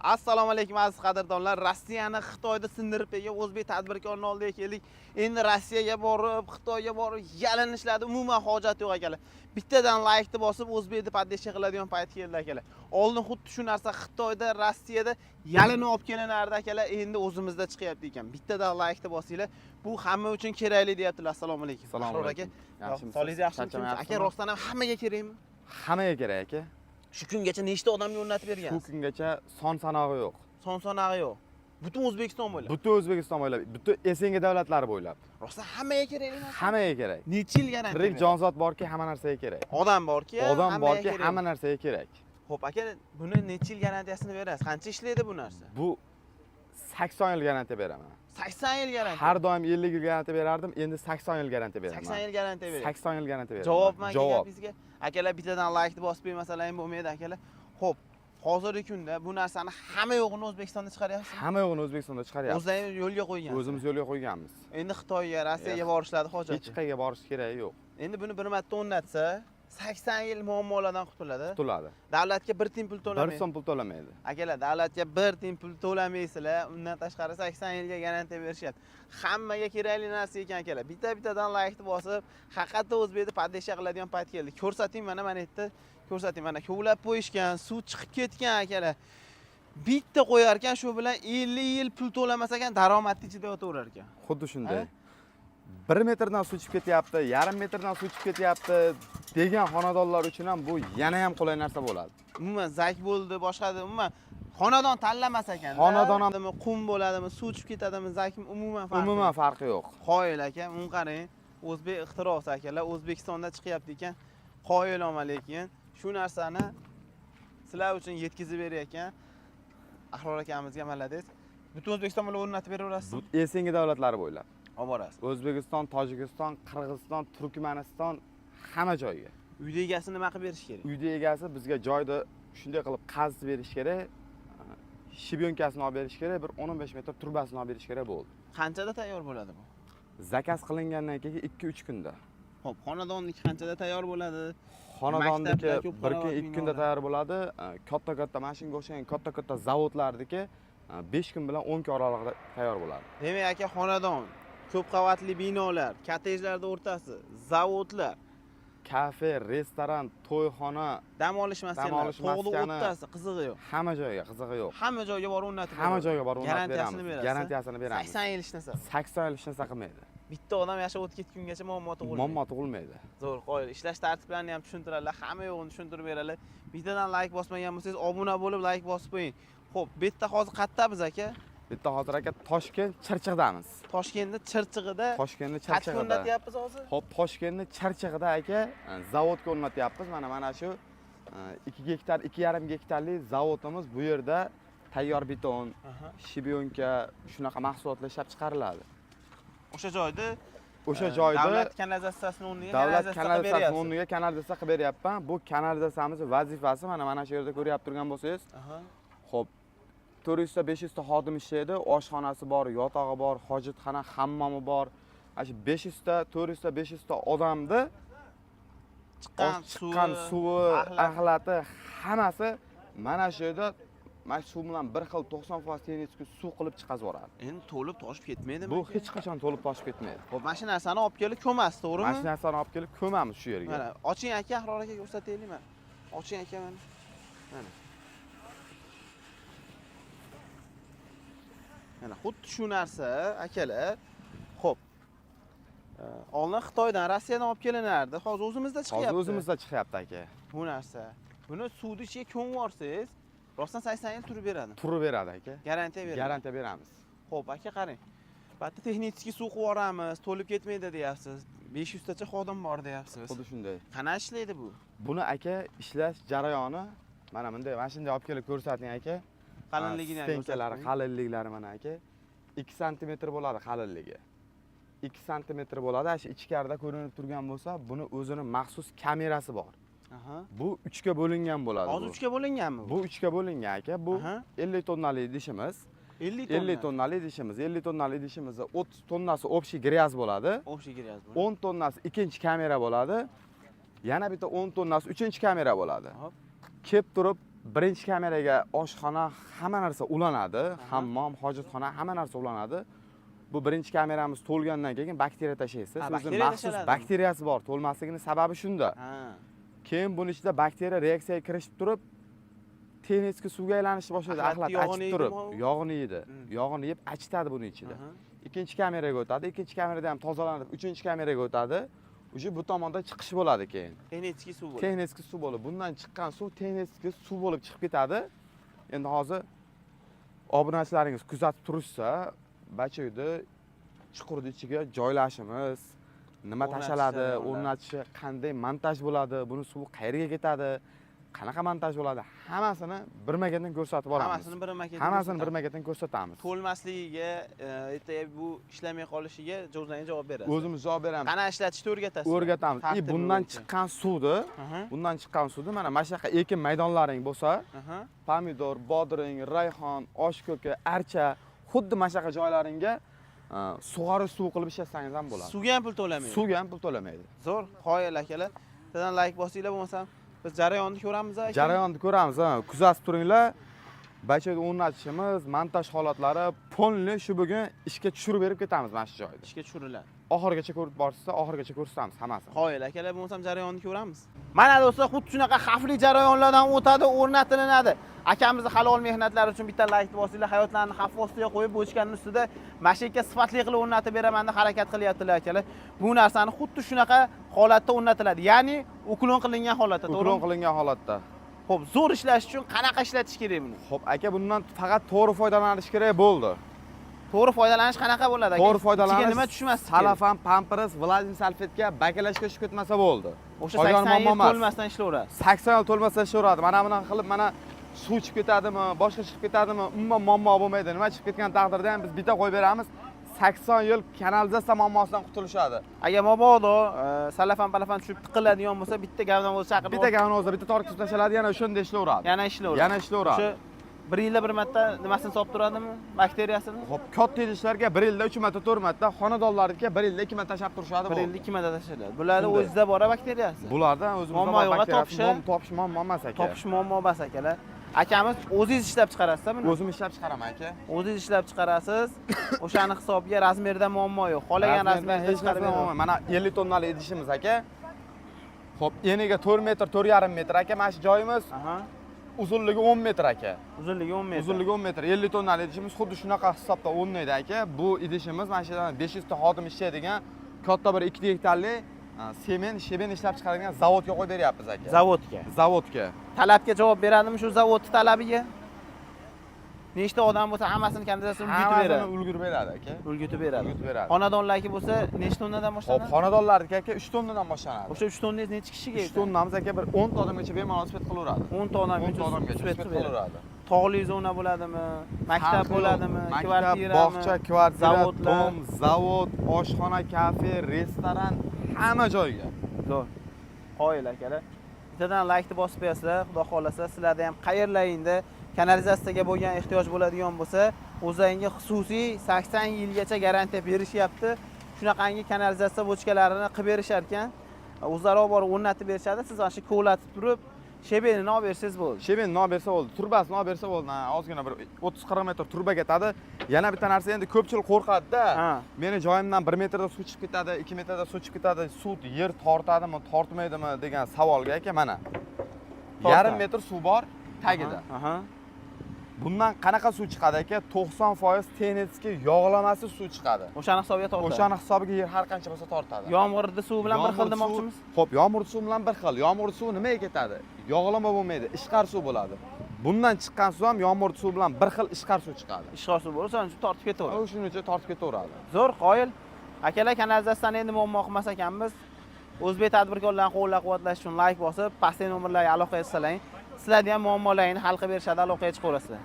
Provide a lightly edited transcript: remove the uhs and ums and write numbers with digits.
Assalomu alaykum aziz qadrdonlar. Rossiyani Xitoyda sindirib bergan o'zbek tadbirkorning oldiga keldik. Endi Rossiyaga borib, Xitoyga borib yalinishlarda umuman hojat yo'q akalar. Bittadan laykni bosib o'zbekni poddesha qiladigan payt keldi akalar. Oldin xuddi shu narsa Xitoyda, Rossiyada yalinib olib kelinardi akalar. Endi o'zimizda chiqyapti ekan. Bittadan laykni bosinglar. Bu hamma uchun kerakli deyaptilar. Assalomu alaykum. Assalomu alaykum. Yaxshimisiz? Solingiz yaxshimi? Aka rostdan ham hammaga kerakmi? Hammaga kerak aka. Shu kungacha nechta odamga o'rnatib bergansiz? Shu kungacha son sanog'i yo'q. Son sanog'i yo'q. Butun O'zbekiston bo'ylab. Butun O'zbekiston bo'ylab, butun SNG davlatlari bo'ylab. Rostdan hammaga kerakmi? Hammaga kerak. Necha yil garantiya? Tirik jonzot borki, hamma narsaga kerak. Odam borki, odam borki, hamma narsaga kerak. Xo'p, aka, buni necha yil garantiyasini berasiz? Qancha ishlaydi bu narsa? Bu 80 yil garantiya beraman. 80 yil garantiya. Har doim 50 yil garantiya berardim, endi 80 yil garantiya beraman. 80 yil garantiya berasiz. 80 yil garantiya beraman. Javobmi gapingizga? Akalar bittadan laykni bosib bermasalar ham bo'lmaydi akalar. Xo'p, hozirgi kunda bu narsani hamma yo'g'ini O'zbekistonda chiqaryapsiz. Hamma yo'g'ini O'zbekistonda chiqaryapmiz. O'zingiz yo'lga qo'ygansiz. O'zimiz yo'lga qo'yganmiz. Endi Xitoyga, Rossiyaga borishlarida hojat Hech qayerga borish keragi yo'q. Endi buni bir marta o'rnatsa, 80 yil muammolardan qutuladi. Qutuladi. Davlatga bir tiyin pul to'lamaydi. 1 so'm pul to'lamaydi. Akalar, davlatga bir tiyin pul to'lamaysizlar, undan tashqari 80 yilga garantiya berishyapti. Hammaga kerakli narsa ekan akalar. Bitta-bittadan laykni bosib, haqiqatda o'zbekni poddesha qiladigan payt keldi. Ko'rsating mana yerda, ko'rsating mana kovlab qo'yishgan, suv chiqib ketgan akalar. Bitta qo'yar ekan, shu bilan 50 yil pul to'lamasa ekan, daromadni ichida yotaverar ekan. Xuddi shunday. 1 metrdan suv chiqib ketyapti, yarim metrdan suv chiqib ketyapti degan xonadonlar uchun ham bu yana ham qulay narsa bo'ladi. Umuman zak bo'ldi, boshqada umuman xonadon tanlamas ekan. Xonadon ham qum bo'ladimi, suv chiqib ketadimi, zakmi umuman farqi yo'q. Qoyil aka, uni qarang. O'zbek ixtirosi akalar, O'zbekistonda chiqyapti ekan. Qoyilom lekin shu narsani sizlar uchun yetkazib berayotgan Ahror akamizga malades. Butun O'zbekiston bilan o'rnatib beraverasiz. Bu SNG davlatlari bo'ylab. Olib borasiz. O'zbekiston, Tojikiston, Qirg'iziston, Turkmaniston hamma joyga. Uyda egasi nima qilib berish kerak? Uyda egasi bizga joyda shunday qilib qazib berish kerak. Shibyonkasini olib berish kerak, bir 15 metr turbasini olib berish kerak bo'ldi. Qanchada tayyor bo'ladi bu? Zakaz qilingandan keyin 2-3 kunda. Xo'p, xonadonniki qanchada tayyor bo'ladi? Xonadonniki 1-2 kunda tayyor bo'ladi. Katta-katta mashinga o'xshagan katta-katta zavodlardagi 5 kun bilan 10 kun oralig'ida tayyor bo'ladi. Demak aka, xonadon, ko'p qavatli binolar, kottejlarda o'rtasi, zavodlar, kafe, restoran, to'yxona, dam olish maskanlari, tog'li o'rtasi, qizig'i yo'q. Hamma joyga qizig'i yo'q. Hamma joyga borib o'rnatib beramiz. Hamma joyga borib o'rnatib Garantiyasini beramiz. berasiz. Garantiyasini beramiz. 80 yil ishlasa. 80 yil ishlasa qilmaydi. Bitta odam yashab o'tib ketgungacha muammo tug'ilmaydi. Muammo tug'ilmaydi. Zo'r, qo'yil. Ishlash tartiblarini ham tushuntiradilar, hamma yo'g'ini tushuntirib beradilar. Bittadan layk bosmagan bo'lsangiz, obuna bo'lib layk bosib qo'ying. Xo'p, bu yerda hozir qayerdamiz aka? Bitta hozir aka Toshkent Chirchiqdamiz. Toshkentda Chirchig'ida. Toshkentda Qachon Chirchiqda. o'rnatyapmiz hozir? Xo'p, Toshkentda Chirchiqda aka zavodga o'rnatyapmiz. Mana shu 2 gektar, 2,5 gektarlik zavodimiz. Bu yerda tayyor beton, shibyonka, shunaqa mahsulotlar ishlab chiqariladi. O'sha joyda davlat kanalizatsiyasini o'rniga kanalizatsiya qilib beryapman. Bu kanalizatsiyamiz vazifasi mana shu yerda ko'ryap turgan bo'lsangiz. Xo'p, 400-500 ta xodim ishlaydi. Oshxonasi bor, yotog'i bor, hojatxona, hammomi bor. Shu 500 ta, 400 ta, 500 ta odamni chiqqan suvi, axlati hammasi mana shu yerda mana suv bilan bir xil 90% tengiski suv qilib chiqazib yuboradi. Endi to'lib toshib ketmaydimi? Bu hech qachon to'lib toshib ketmaydi. Xo'p, mana shu narsani olib kelib ko'masiz, to'g'rimi? Mana shu narsani olib kelib ko'mamiz shu yerga. Mana, oching aka, Ahror aka ko'rsataylik mana. Oching aka mana. Mana. Mana xuddi shu narsa akalar. Xo'p. Oldin Xitoydan, Rossiyadan olib kelinardi. Hozir o'zimizda chiqyapti. Hozir o'zimizda chiqyapti aka. Bu narsa. Buni suvni ichiga ko'mib yorsangiz, rostdan 80 yil turib beradi. Turib beradi aka. Garantiya beradi. Garantiya beramiz. Xo'p, aka qarang. Bitta texnik suv qilib yuboramiz, to'lib ketmaydi deyapsiz. 500 tacha xodim bor deyapsiz. Xuddi shunday. Qanaqa ishlaydi bu? Buni aka ishlash jarayoni mana bunday mashinada olib kelib ko'rsating aka. Qalinligini ham stenkalari, qalinliklari mana aka 2 sm bo'ladi qalinligi. 2 sm bo'ladi. Shu ichkarida ko'rinib turgan bo'lsa, buni o'zini maxsus kamerasi bor. Bu 3 ga bo'lingan bo'ladi. Hozir 3 ga bo'linganmi bu? Bu 3 ga bo'lingan aka. Bu 50 tonnali idishimiz. 50 tonnali idishimiz. 50 tonnali idishimizda 30 tonnasi общий gryaz bo'ladi. Общий gryaz bo'ladi. 10 tonnasi ikkinchi kamera bo'ladi. Yana bitta 10 tonnasi uchinchi kamera bo'ladi. Kelib turib birinchi kameraga oshxona hamma narsa ulanadi, hammom, hojatxona hamma narsa ulanadi. Bu birinchi kameramiz to'lgandan keyin bakteriya tashlaysiz. O'zining maxsus bakteriyasi bor. To'lmasligining sababi shunda. Keyin buning ichida bakteriya reaksiyaga kirishib turib, tenniski suvga aylanishni boshlaydi, axlat achib turib, yog'ini yeydi. Yog'ini yeb achitadi buning ichida. Ikkinchi kameraga o'tadi, ikkinchi kamerada ham tozalanib, uchinchi kameraga o'tadi. O'sha bu tomonda chiqish bo'ladi keyin. Tenniski suv bo'ladi. Tenniski suv bo'ladi. Bundan chiqqan suv tenniski suv bo'lib chiqib ketadi. Endi hozir obunachilaringiz kuzatib turishsa, bachoyda chuqurning ichiga joylashimiz, nima tashaladi, o'rnatishi, qanday montaj bo'ladi, buni suv qayerga ketadi, qanaqa montaj bo'ladi, hammasini birma-ketdan ko'rsatib boramiz. Hammasini birma-ketdan ko'rsatamiz. To'lmasligiga, ertaga bu ishlamay qolishiga o'zlaringiz javob berasiz. O'zimiz javob beramiz. Qana ishlatishni o'rgatasiz. O'rgatamiz. Bundan chiqqan suvni, mana mana shunaqa ekin maydonlaring bo'lsa, pomidor, bodring, rayhon, oshko'ka, archa, xuddi mana shunaqa joylaringga sug'orish suv qilib ishlatsangiz ham bo'ladi. Suvga ham pul to'lamaydi. Suvga ham pul to'lamaydi. Zo'r, qoyil akalar. Sizdan like bosinglar, bo'lmasa biz jarayonni ko'ramiz aka. Jarayonni ko'ramiz, kuzatib turinglar. Bachoyda o'rnatishimiz, montaj holatlari polni shu bugun ishga tushirib berib ketamiz mana shu joyda. Ishga tushiriladi. Oxirigacha ko'rib borsizlar, oxirigacha ko'rsatamiz hammasini. Qoyil akalar, bo'lmasam jarayonni ko'ramiz. Mana do'stlar, xuddi shunaqa xavfli jarayonlardan o'tadi, o'rnatilinadi. Akamizning halol mehnatlari uchun bitta like bosinglar, hayotlarni xavf ostiga qo'yib bo'chkanning ustida mashika sifatli qilib o'rnatib beraman deb harakat qilyaptilar akalar. Bu narsani xuddi shunaqa holatda o'rnatiladi. Ya'ni uklon qilingan holatda, to'g'rimi? Uklon qilingan holatda. Xo'p, zo'r ishlash uchun qanaqa ishlatish kerak buni? Xo'p, aka, bundan faqat to'g'ri foydalanish kerak bo'ldi. To'g'ri foydalanish qanaqa bo'ladi aka? To'g'ri foydalanish. Ichiga nima tushmasin? Salafan, pampers, Vladimir salfetka bakalashga tushib ketmasa bo'ldi. O'sha 80 yil to'lmasdan ishlayveradi. 80 yil to'lmasdan ishlayveradi. Mana bunaqa qilib, mana suv chiqib ketadimi, boshqa chiqib ketadimi, umuman muammo bo'lmaydi. Nima chiqib ketgan taqdirda ham biz bitta qo'yib beramiz. 80 yil kanalizatsiya muammosidan qutulishadi. Agar mabodo salafan tushib tiqiladigan bo'lsa, bitta gavnozni chaqirib, bitta gavnozda bitta tortib tashaladi, yana o'shanda ishlayveradi. Yana ishlayveradi. O'sha 1 yilda bir marta nimasini solib turadimi? Bakteriyasini? Xo'p, katta idishlarga 1 yilda 3 marta, 4 marta, xonadonlarga 1 yilda 2 marta tashab turishadi. 1 yilda 2 marta tashiladi. Bularda o'zida bor bakteriyasi. Bulardan o'zimizda bor bakteriya. Topish muammo emas aka. Topish muammo emas akalar. Akamiz o'zingiz ishlab chiqarasiz buni? O'zim ishlab chiqaraman aka. O'zingiz ishlab chiqarasiz. O'shani hisobiga razmerda muammo yo'q. Xohlagan razmerda chiqarib beraman. Mana 50 tonnali idishimiz aka. Xo'p, eniga 4 metr, 4,5 metr aka. Mana shu joyimiz. Uzunligi 10 metr aka. Uzunligi 10 metr. Uzunligi 10 metr. 50 tonnali idishimiz xuddi shunaqa hisobda o'rnaydi aka. Bu idishimiz mana shu yerdan 500 ta xodim ishlaydigan katta bir 2 gektarlik sheben ishlab chiqaradigan zavodga qo'yib beryapmiz aka. Zavodga. Talabga javob beradimi shu zavodning talabiga? Nechta odam bo'lsa hammasini kanalizatsiyani ulgutib beradi. Hammasini ulgurib beradi aka. Ulgutib beradi. Xonadonlarki bo'lsa nechta tonnadan boshlanadi? Xo'p, xonadonlarniki aka 3 tonnadan boshlanadi. O'sha 3 tonnangiz necha kishiga? 3 tonnamiz aka bir 10 ta odamgacha bemalol sifat qilaveradi. 10 ta odamgacha sifat qilaveradi. Tog'li zona bo'ladimi? Maktab bo'ladimi? Kvartirami? Bog'cha, kvartira, dom, zavod, oshxona, kafe, restoran, hamma joyga. Zo'r. Qoyil akalar. Bittadan like ni bosib qo'yasizlar, xudo xolasa sizlarda ham qayerlaringda kanalizatsiyaga bo'lgan ehtiyoj bo'ladigan bo'lsa, o'zlaringga xususiy 80 yilgacha garantiya berishyapti. Shunaqangi kanalizatsiya bochkalarini qilib berishar ekan. O'zlari borib o'rnatib berishadi. Siz ana shu kovlatib turib, shebenini olib bersangiz bo'ldi. Shebenini olib bersa bo'ldi, turbasini olib bersa bo'ldi. Ozgina bir 30-40 metr turba ketadi. Yana bitta narsa, endi ko'pchilik qo'rqadi-da. Meni joyimdan 1 metrda suv chiqib ketadi, 2 metrda suv chiqib ketadi, suv yer tortadimi, tortmaydimi degan savolga aka mana. 1,5 metr suv bor tagida. Bundan qanaqa suv chiqadi aka? 90% tenetski yog'lamasi suv chiqadi. O'shani hisobiga tortadi. O'shani hisobiga yer har qancha bo'lsa tortadi. Yomg'irli suv bilan bir xil demoqchimiz? Xo'p, yomg'irli suv bilan bir xil. Yomg'irli suv nimaga ketadi? Yog'lama bo'lmaydi, ishqar suv bo'ladi. Bundan chiqqan suv ham yomg'irli suv bilan bir xil ishqar suv chiqadi. Ishqar suv bo'lsa, o'sha tortib ketaveradi. O'shuning uchun tortib ketaveradi. Zo'r, qoyil. Akalar, kanalizatsiyani endi muammo qilmas ekanmiz. O'zbek tadbirkorlarni qo'llab-quvvatlash uchun like bosib, pastdagi nomerlarga aloqa qilsalaring, sizlarning ham muammolaringizni hal qilib berishadi, aloqaga chiqaverasizlar.